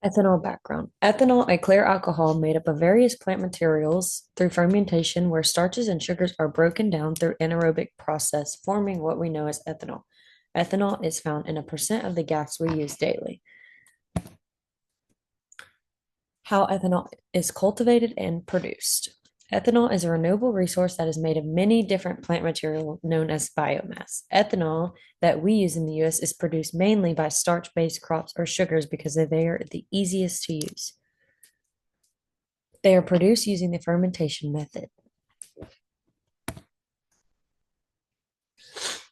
Ethanol background. Ethanol, a clear alcohol made up of various plant materials through fermentation, where starches and sugars are broken down through anaerobic process, forming what we know as ethanol. Ethanol is found in a percent of the gas we use daily. How ethanol is cultivated and produced. Ethanol is a renewable resource that is made of many different plant material known as biomass. Ethanol that we use in the US is produced mainly by starch-based crops or sugars because they are the easiest to use. They are produced using the fermentation method.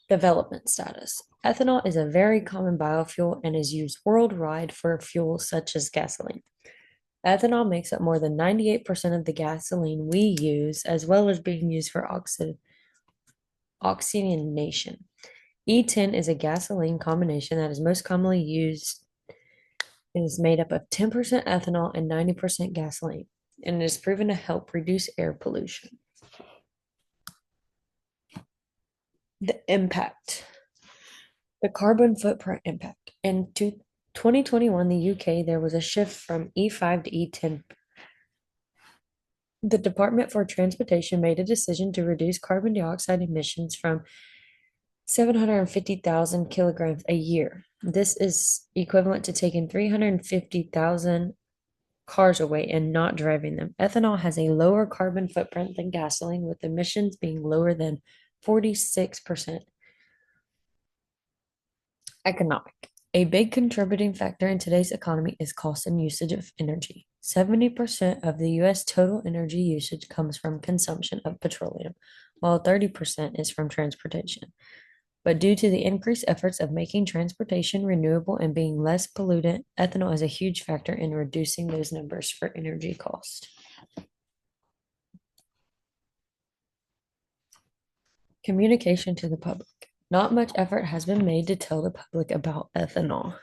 Development status. Ethanol is a very common biofuel and is used worldwide for fuels such as gasoline. Ethanol makes up more than 98% of the gasoline we use, as well as being used for oxygenation. E10 is a gasoline combination that is most commonly used. It is made up of 10% ethanol and 90% gasoline, and it is proven to help reduce air pollution. The impact. The carbon footprint impact. In 2021, the UK, there was a shift from E5 to E10. The Department for Transportation made a decision to reduce carbon dioxide emissions from 750,000 kilograms a year. This is equivalent to taking 350,000 cars away and not driving them. Ethanol has a lower carbon footprint than gasoline, with emissions being lower than 46%. Economic. A big contributing factor in today's economy is cost and usage of energy. 70% of the US total energy usage comes from consumption of petroleum, while 30% is from transportation. But due to the increased efforts of making transportation renewable and being less pollutant, ethanol is a huge factor in reducing those numbers for energy cost. Communication to the public. Not much effort has been made to tell the public about ethanol.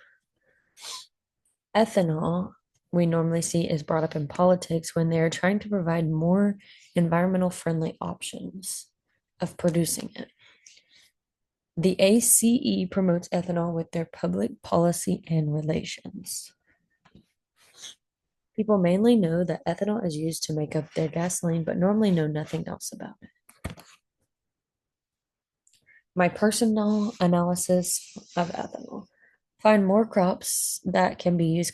Ethanol, we normally see, is brought up in politics when they are trying to provide more environmental friendly options of producing it. The ACE promotes ethanol with their public policy and relations. People mainly know that ethanol is used to make up their gasoline, but normally know nothing else about it. My personal analysis of ethanol. Find more crops that can be used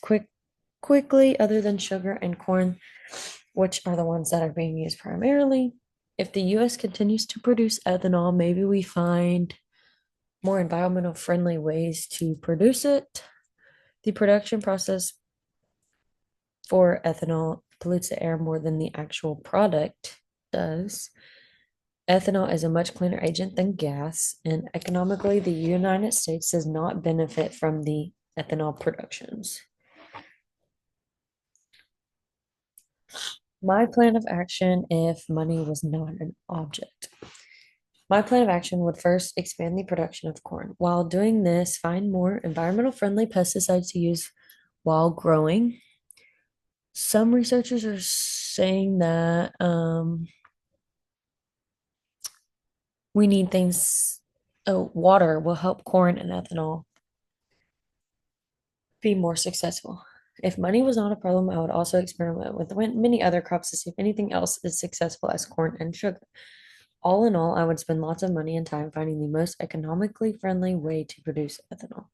quickly other than sugar and corn, which are the ones that are being used primarily. If the US continues to produce ethanol, maybe we find more environmental friendly ways to produce it. The production process for ethanol pollutes the air more than the actual product does. Ethanol is a much cleaner agent than gas, and economically, the United States does not benefit from the ethanol productions. My plan of action if money was not an object. My plan of action would first expand the production of corn. While doing this, find more environmental friendly pesticides to use while growing. Some researchers are saying that we need things, oh, water will help corn and ethanol be more successful. If money was not a problem, I would also experiment with many other crops to see if anything else is successful as corn and sugar. All in all, I would spend lots of money and time finding the most economically friendly way to produce ethanol.